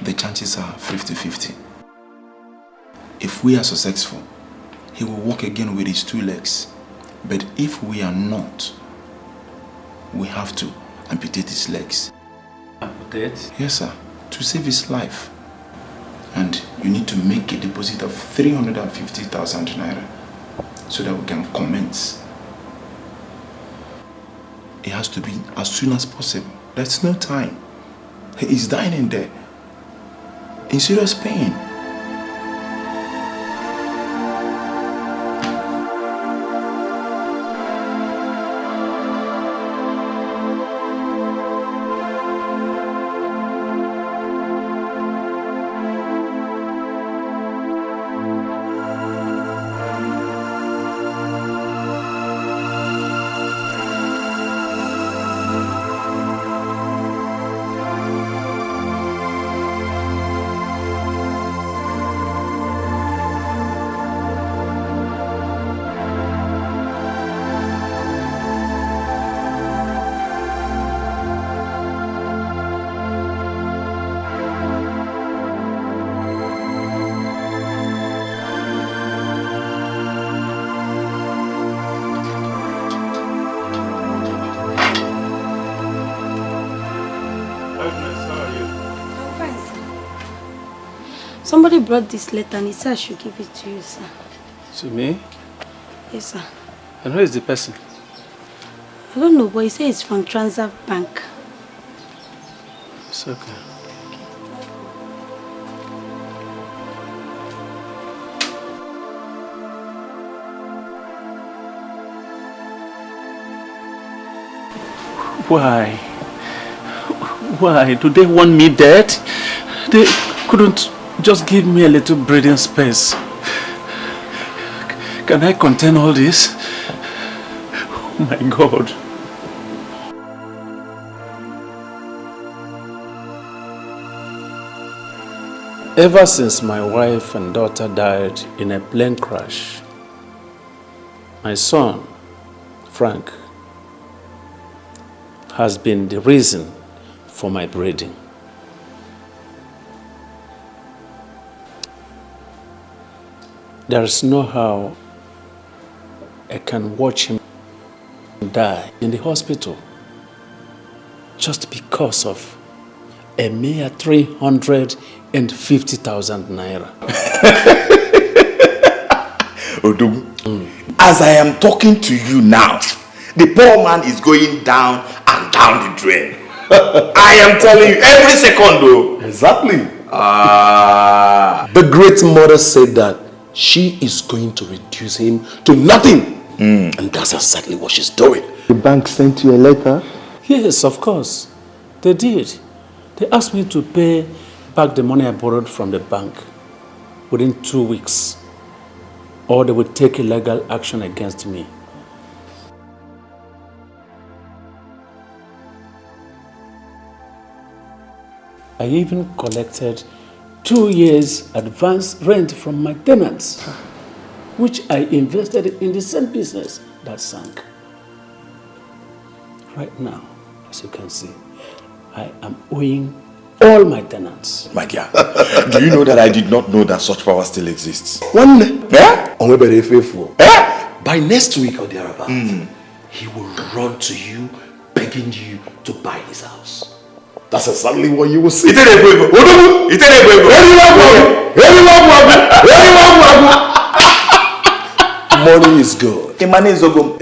Speaker 12: The chances are 50-50. If we are successful, he will walk again with his 2 legs. But if we are not, we have to amputate his legs.
Speaker 2: Amputate?
Speaker 12: Yes, sir. To save his life. And you need to make a deposit of 350,000 naira so that we can commence. It has to be as soon as possible. There's no time. He is dying in there, in serious pain.
Speaker 10: Somebody brought this letter and he said I should give it to you, sir.
Speaker 2: To me?
Speaker 10: Yes, sir.
Speaker 2: And who is the person?
Speaker 10: I don't know, but he said it's from Transact Bank.
Speaker 2: It's okay. Why? Why? Do they want me dead? They couldn't just give me a little breathing space. Can I contain all this? Oh my God. Ever since my wife and daughter died in a plane crash, my son, Frank, has been the reason for my breeding. There is no how I can watch him die in the hospital just because of a mere 350,000 naira.
Speaker 3: Odugu, as I am talking to you now, the poor man is going down and down the drain. I am telling you, every second though.
Speaker 4: Exactly. The great mother said that she is going to reduce him to nothing. And that's exactly what she's doing.
Speaker 6: The bank sent you a letter?
Speaker 14: Yes, of course. They did. They asked me to pay back the money I borrowed from the bank within 2 weeks, or they would take illegal action against me. I even collected 2 years advance rent from my tenants, which I invested in the same business that sank. Right now, as you can see, I am owing all my tenants.
Speaker 3: My dear, do you know that I did not know that such power still exists?
Speaker 4: One, by next week or thereabout, he will run to you, begging you to buy his house. That's exactly what you will see. Money is good.
Speaker 3: Money is good.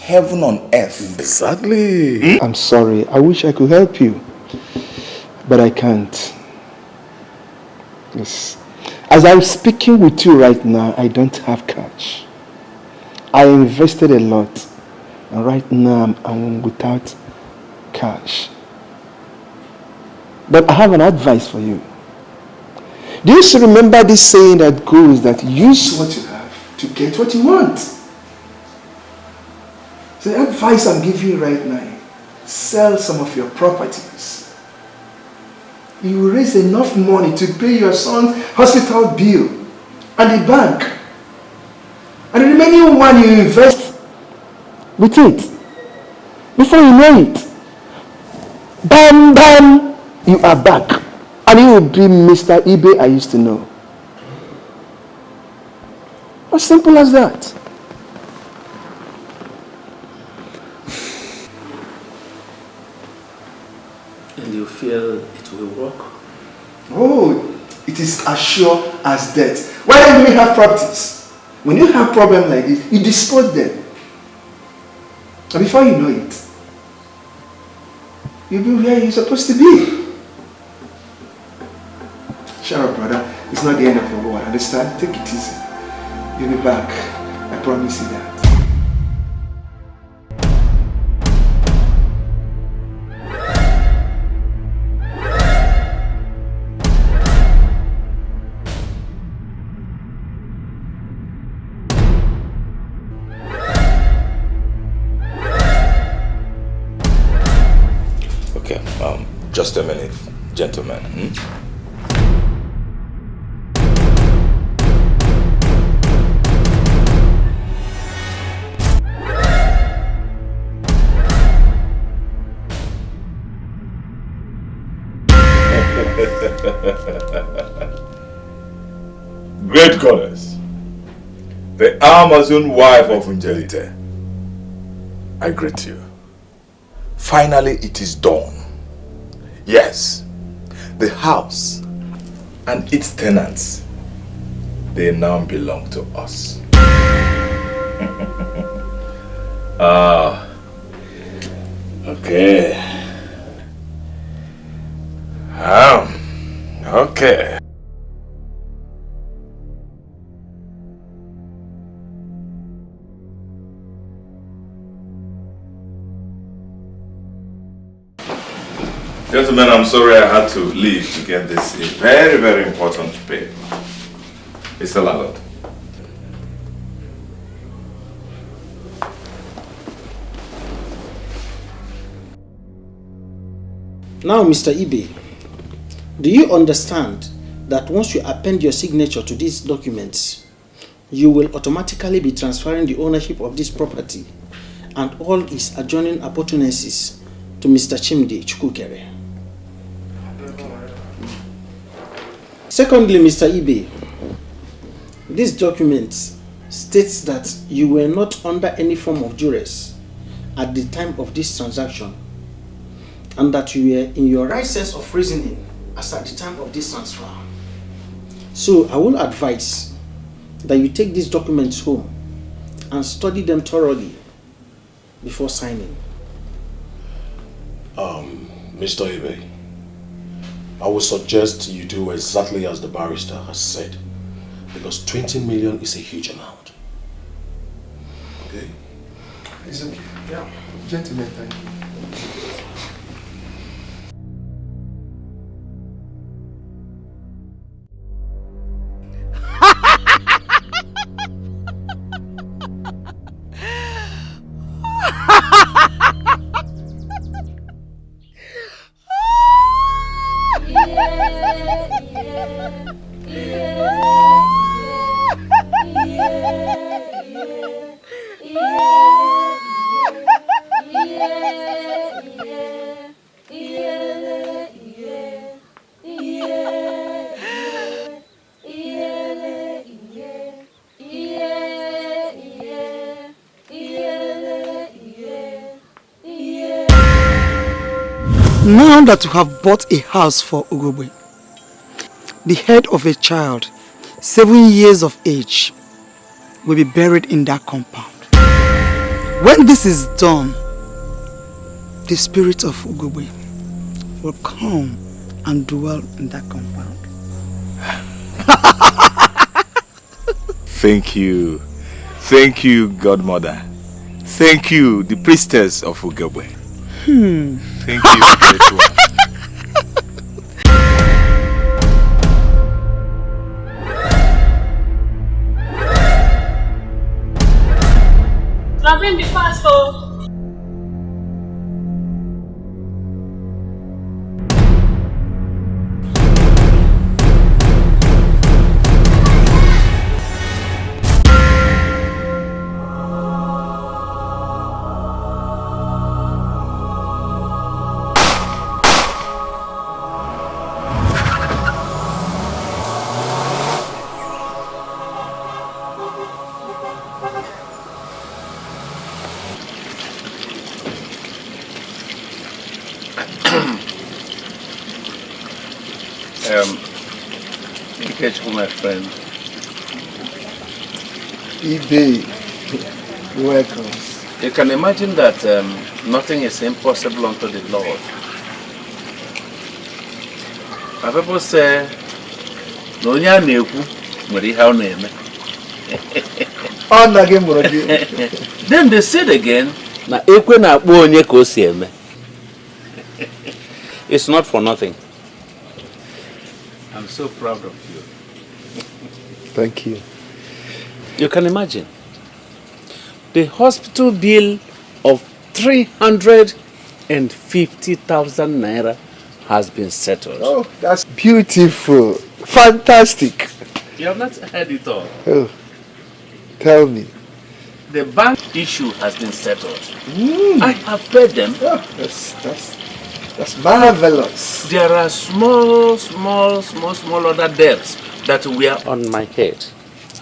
Speaker 3: Heaven on earth.
Speaker 4: Exactly.
Speaker 6: I'm sorry. I wish I could help you. But I can't. Yes. As I'm speaking with you right now, I don't have cash. I invested a lot. And right now, I'm without cash. But I have an advice for you. Do you still remember this saying that goes that use what you have to get what you want? So the advice I'm giving you right now, sell some of your properties. You will raise enough money to pay your son's hospital bill and the bank. And the remaining one you invest with it. Before you know it, bam, bam, you are back. And you will be Mr. eBay I used to know. As simple as that.
Speaker 14: And you feel it will work?
Speaker 6: Oh, it is as sure as death. Why don't we have properties? When you have problems like this, you dispose them. And before you know it, you'll be where you're supposed to be. Shut up, brother. It's not the end of the world. Understand? Take it easy. You'll be back. I promise you that.
Speaker 3: Okay, just a minute, gentlemen. Great goddess, the Amazon wife of Unjelite, I greet you. Finally, it is done. Yes, the house and its tenants, they now belong to us. Okay. Okay. Gentlemen, I'm sorry I had to leave to get this very, very important paper. Mr. Landlord.
Speaker 9: Now, Mr. Ibe, do you understand that once you append your signature to these documents, you will automatically be transferring the ownership of this property and all its adjoining appurtenances to Mr. Chimdi Chukwukere? Secondly, Mr. Ibe, this document states that you were not under any form of duress at the time of this transaction and that you were in your right sense of reasoning as at the time of this transfer. So I will advise that you take these documents home and study them thoroughly
Speaker 14: before signing.
Speaker 4: Mr. Ibe, I would suggest you do exactly as the barrister has said, because 20 million is a huge amount. Okay?
Speaker 6: It's okay. Yeah. Gentlemen, thank you.
Speaker 9: Now that you have bought a house for Ugogbe, the head of a child, 7 years of age, will be buried in that compound. When this is done, the spirit of Ugogbe will come and dwell in that compound.
Speaker 3: Thank you. Thank you, Godmother. Thank you, the priestess of Ugogbe. Thank you, great one.
Speaker 10: Traveling be fast, oh.
Speaker 2: Dikeh, my friend.
Speaker 6: Ibe, welcome.
Speaker 2: You can imagine that nothing is impossible unto the Lord. My people say, no nya na-ekwu nwere ihe ọ na-eme. Then they said again, na ekwe na-akpọ onye ka o si eme. It's not for nothing. I'm so proud of you.
Speaker 6: Thank you.
Speaker 2: You can imagine the hospital bill of 350,000 naira has been settled.
Speaker 6: Oh, that's beautiful. Fantastic.
Speaker 2: You have not heard it all.
Speaker 6: Oh, tell me.
Speaker 2: The bank issue has been settled. I have paid them.
Speaker 6: Oh, that's marvelous.
Speaker 2: There are small other debts that were on my head.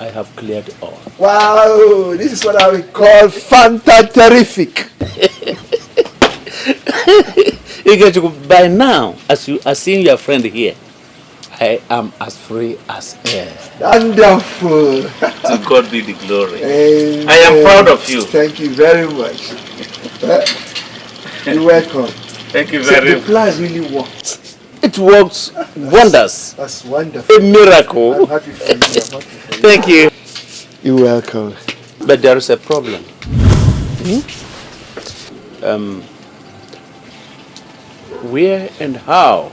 Speaker 2: I have cleared all.
Speaker 6: Wow, this is what I would call fantastic.
Speaker 2: By now, as you are seeing your friend here, I am as free as air.
Speaker 6: Wonderful.
Speaker 2: To God be the glory.
Speaker 6: Amen.
Speaker 2: I am proud of you.
Speaker 6: Thank you very much. You're welcome.
Speaker 2: Thank you very
Speaker 6: much. The plan really worked.
Speaker 2: It works wonders.
Speaker 6: That's wonderful.
Speaker 2: A miracle.
Speaker 6: I'm happy for you.
Speaker 2: Thank you.
Speaker 6: You're welcome.
Speaker 2: But there is a problem. Where and how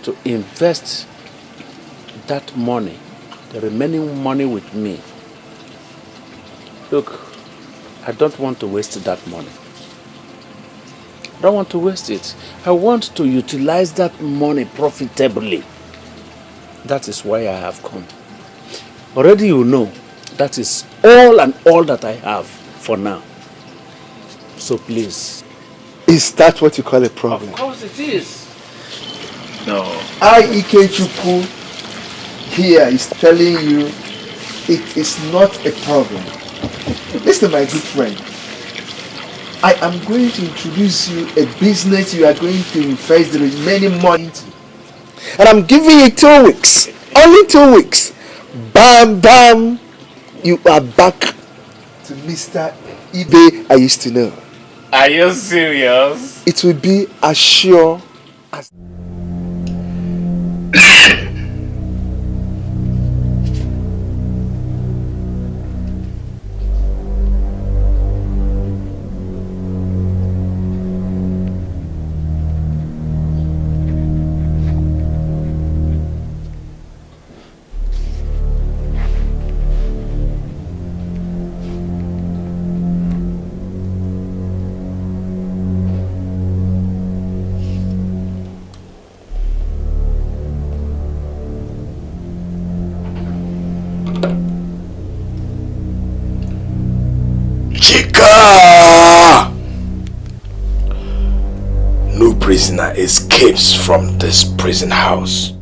Speaker 2: to invest that money, the remaining money with me. Look, I don't want to waste that money. I don't want to waste it. I want to utilize that money profitably. That is why I have come. Already you know, that is all and all that I have for now. So please.
Speaker 6: Is that what you call a problem?
Speaker 2: Of course it is. No.
Speaker 6: Ikechukwu here is telling you it is not a problem. Listen, my good friend. I am going to introduce you a business you are going to invest the remaining money into. And I'm giving you 2 weeks. Only 2 weeks. Bam, bam. You are back to Mr. Ibe I used to know.
Speaker 2: Are you serious?
Speaker 6: It will be as sure as...
Speaker 4: No prisoner escapes from this prison house.